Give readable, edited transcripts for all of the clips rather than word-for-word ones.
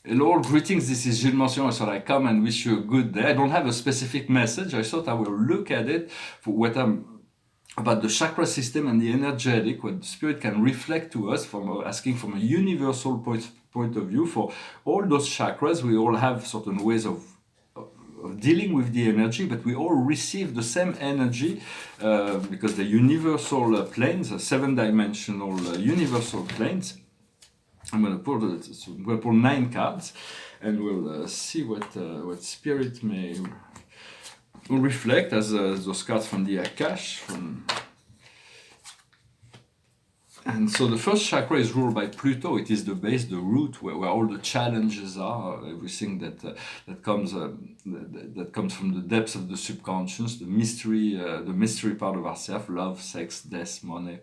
Hello, greetings, this is Gillesmansillon, so I come and wish you a good day. I don't have a specific message, I thought I will look at it for what about the chakra system and the energetic, what the spirit can reflect to us from asking from a universal point of view. For all those chakras, we all have certain ways of dealing with the energy, but we all receive the same energy because the universal planes, seven-dimensional universal planes. I'm going to pull 9 cards, and we'll see what spirit may reflect as those cards from the Akash. And so the first chakra is ruled by Pluto. It is the base, the root, where all the challenges are, everything that comes from the depths of the subconscious, the mystery part of ourselves: love, sex, death, money.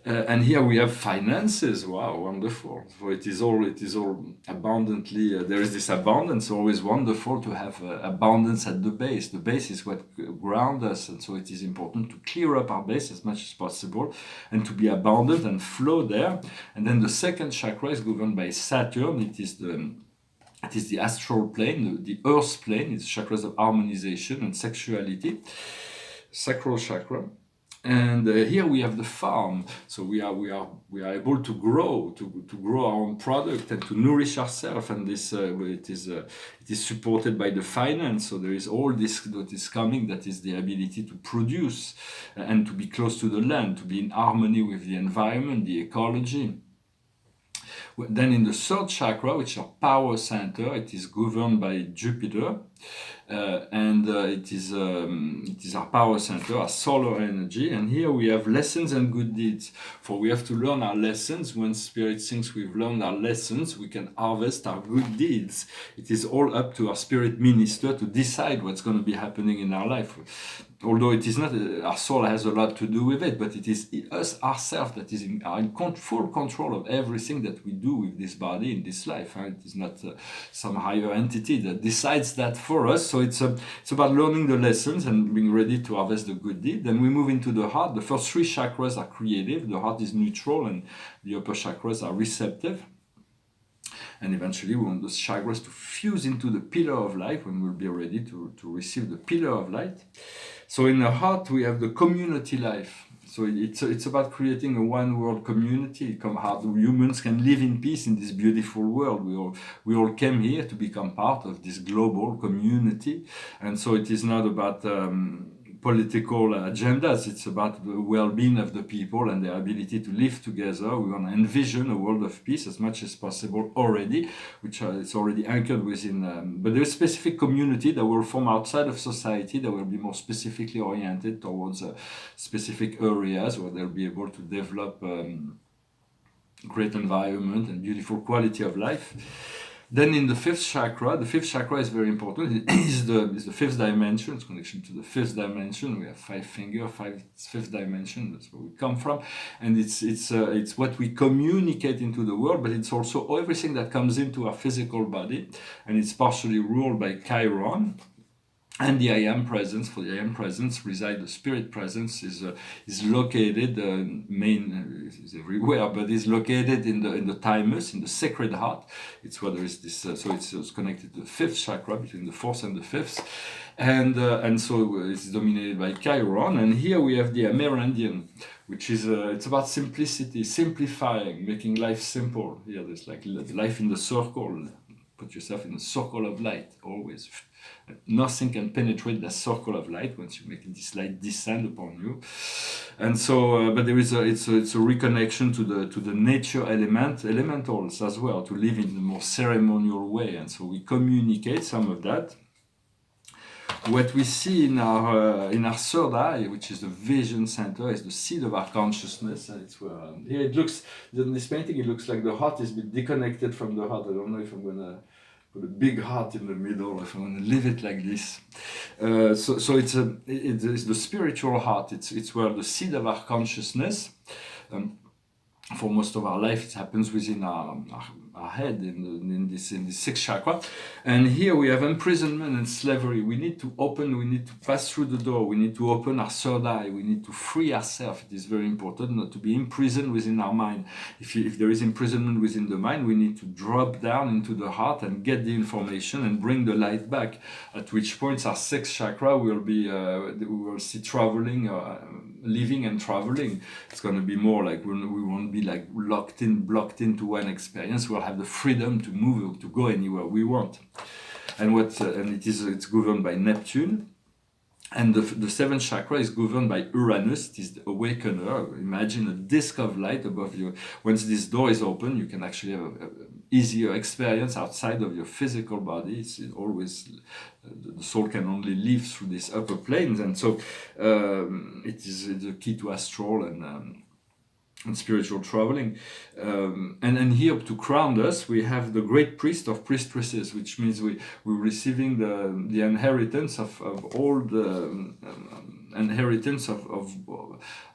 And here we have finances. Wow, wonderful. So it is all abundantly, there is this abundance, always wonderful to have abundance at the base. The base is what grounds us, and so it is important to clear up our base as much as possible and to be abundant and flow there. And then the second chakra is governed by Saturn. It is the astral plane, the earth plane. It's chakras of harmonization and sexuality. Sacral Chakra. And here we have the farm, so we are able to grow our own product and to nourish ourselves, and this it is supported by the finance. So there is all this that is coming, that is the ability to produce and to be close to the land, to be in harmony with the environment, the ecology. Then in the third chakra, which is our power center, it is governed by Jupiter, and it is our power center, our solar energy. And here we have lessons and good deeds. For we have to learn our lessons. When Spirit thinks we've learned our lessons, we can harvest our good deeds. It is all up to our spirit minister to decide what's going to be happening in our life. Although it is not, our soul has a lot to do with it, but it is us, ourselves, that is in full control of everything that we do with this body in this life. It is not some higher entity that decides that for us. So it's about learning the lessons and being ready to harvest the good deed. Then we move into the heart. The first 3 chakras are creative. The heart is neutral, and the upper chakras are receptive. And eventually we want those chakras to fuse into the pillar of light when we'll be ready to receive the pillar of light. So in the heart we have the community life. So it's about creating a one-world community. How humans can live in peace in this beautiful world. We all came here to become part of this global community. And so it is not about political agendas. It's about the well-being of the people and their ability to live together. We want to envision a world of peace as much as possible already, which it's already anchored within. But there's a specific community that will form outside of society that will be more specifically oriented towards specific areas where they'll be able to develop great environment and beautiful quality of life. Then in the 5th chakra is very important. It is the 5th dimension. It's connection to the 5th dimension. We have 5 fingers, 5th dimension. That's where we come from, and it's what we communicate into the world. But it's also everything that comes into our physical body, and it's partially ruled by Chiron. And the I Am presence. For the I Am presence reside the spirit presence is located is everywhere, but is located in the thymus, in the sacred heart. It's where there is this. So it's connected to the 5th chakra, between the 4th and the 5th, and so it's dominated by Chiron. And here we have the Amerindian, which is it's about simplicity, simplifying, making life simple. Here there's like life in the circle. Put yourself in a circle of light always. Nothing can penetrate that circle of light once you make this light descend upon you. And so, but there is it's a reconnection to the nature elementals as well, to live in a more ceremonial way. And so we communicate some of that. What we see in our third eye, which is the vision center, is the seed of our consciousness. And it's where here it looks, in this painting, it looks like the heart is a bit disconnected from the heart. I don't know if I'm gonna put a big heart in the middle, if I'm gonna leave it like this. So it's the spiritual heart. It's where the seed of our consciousness. for most of our life, it happens within our head in this sixth chakra. And here we have imprisonment and slavery. We need to pass through the door. We need to open our third eye. We need to free ourselves. It is very important not to be imprisoned within our mind. If there is imprisonment within the mind, we need to drop down into the heart and get the information and bring the light back. At which point our sixth chakra will be, we will see traveling, living and traveling. It's going to be more like we won't be like blocked into one experience. We'll have the freedom to move, to go anywhere we want. And it's governed by Neptune. And the seventh chakra is governed by Uranus. It is the awakener. Imagine a disk of light above you. Once this door is open, you can actually have an easier experience outside of your physical body. It's always, the soul can only live through these upper planes. And so it is the key to astral and spiritual traveling. And here, to crown us, we have the great priest of priestesses, which means we're receiving the inheritance of all the inheritance of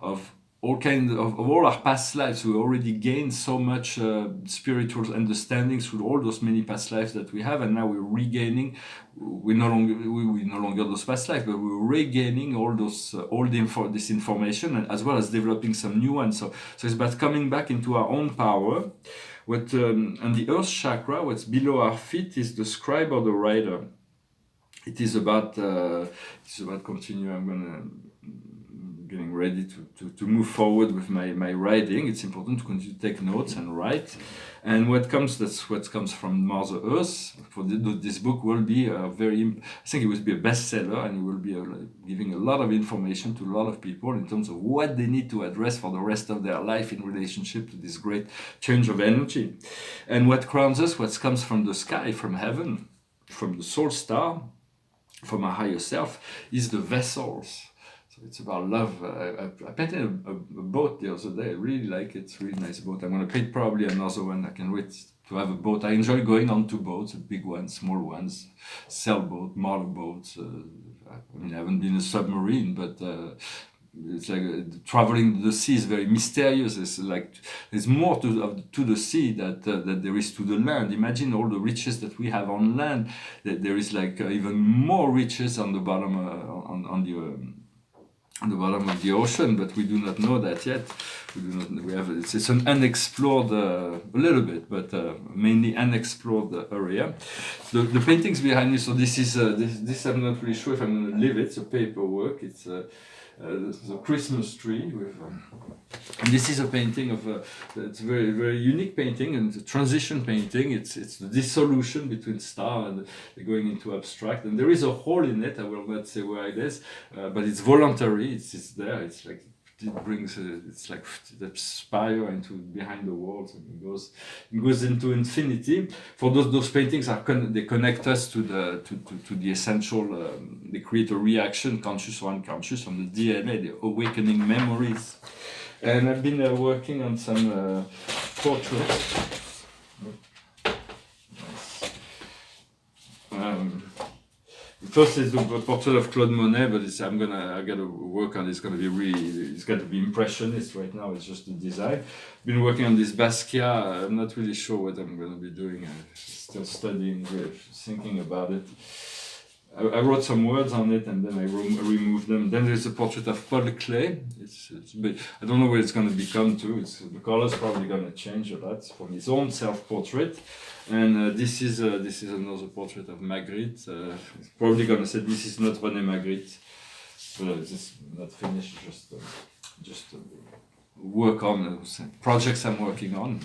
all all our past lives. We already gained so much spiritual understanding through all those many past lives that we have, and now we're regaining. We're no longer those past lives, but we're regaining all this information, and as well as developing some new ones. So it's about coming back into our own power. And the Earth chakra, what's below our feet, is the scribe or the writer. It is about continuing. I'm getting ready to move forward with my writing. It's important to continue to take notes and write. And that's what comes from Mother Earth. For this book will be I think it will be a bestseller, and it will be giving a lot of information to a lot of people in terms of what they need to address for the rest of their life in relationship to this great change of energy. And what crowns us, what comes from the sky, from heaven, from the soul star, from our higher self, is the vessels. So it's about love. I painted a boat the other day. I really like it. It's a really nice boat. I'm going to paint probably another one. I can wait to have a boat. I enjoy going on to boats, big ones, small ones, sailboat, motorboats. I haven't been a submarine, but it's like traveling the sea is very mysterious. It's like there's more to the sea that there is to the land. Imagine all the riches that we have on land. That there is like even more riches on the bottom on the bottom of the ocean, but we do not know that yet. It's an unexplored, a little bit, but mainly unexplored area. The paintings behind me. So this I'm not really sure if I'm going to leave it. It's a paperwork. It's the Christmas tree with. And this is a painting of it's a very, very unique painting, and it's a transition painting. It's the dissolution between star and going into abstract, and there is a hole in it. I will not say where it is, but it's voluntary. It's there. It's like it brings it's like the spire into behind the walls, and it goes into infinity. For those paintings they connect us to the essential. They create a reaction, conscious or unconscious, on the DNA, the awakening memories. And I've been working on some portraits. First is the portrait of Claude Monet, but I got to work on it. It's got to be impressionist right now. It's just the design. Been working on this Basquiat. I'm not really sure what I'm going to be doing. I'm still studying, thinking about it. I wrote some words on it, and then I removed them. Then there's a portrait of Paul Klee. I don't know where it's going to become to. The color's probably going to change a lot from his own self-portrait. And this is another portrait of Magritte. Probably going to say this is not René Magritte, but it's not finished. Just work on projects I'm working on.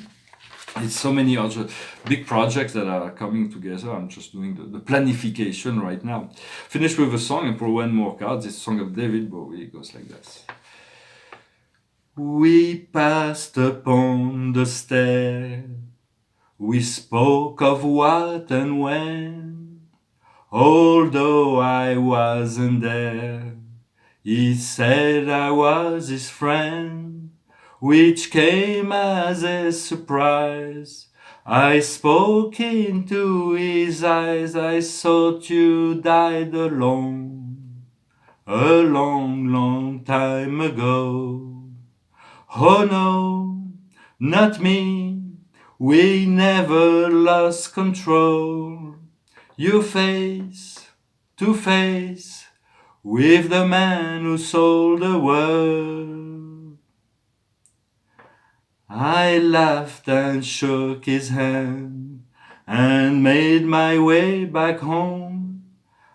It's so many other big projects that are coming together. I'm just doing the planification right now. Finish with a song and pour one more card. This song of David Bowie. It goes like this. We passed upon the stair. We spoke of what and when. Although I wasn't there, he said I was his friend. Which came as a surprise. I spoke into his eyes. I thought you died alone, a long, long time ago. Oh no, not me. We never lost control. You face to face with the man who sold the world. I laughed and shook his hand and made my way back home.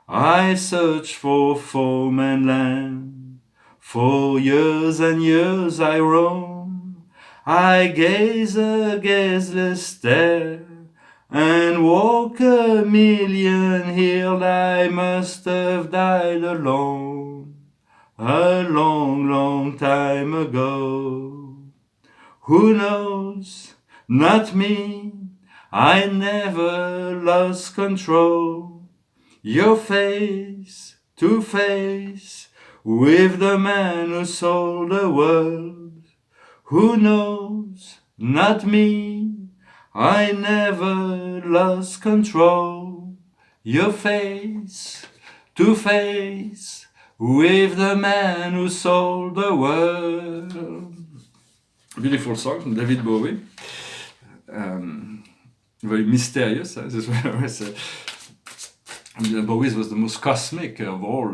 I searched for foam and land. For years and years I roam. I gaze a gazeless stare and walk a million hills. I must have died alone a long, long time ago. Who knows? Not me. I never lost control. You're face to face with the man who sold the world. Who knows? Not me. I never lost control. You're face to face with the man who sold the world. Beautiful song from David Bowie. Very mysterious. This was Bowie was the most cosmic of all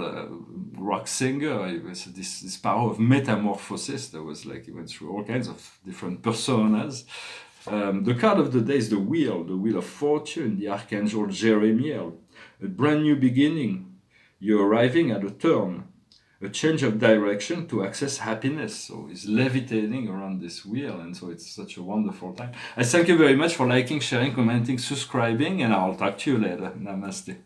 rock singer. It was this power of metamorphosis that was like he went through all kinds of different personas. The card of the day is the Wheel of Fortune, the Archangel Jeremiel. A brand new beginning. You're arriving at a turn, a change of direction to access happiness. So he's levitating around this wheel, and so it's such a wonderful time. I thank you very much for liking, sharing, commenting, subscribing, and I'll talk to you later. Namaste.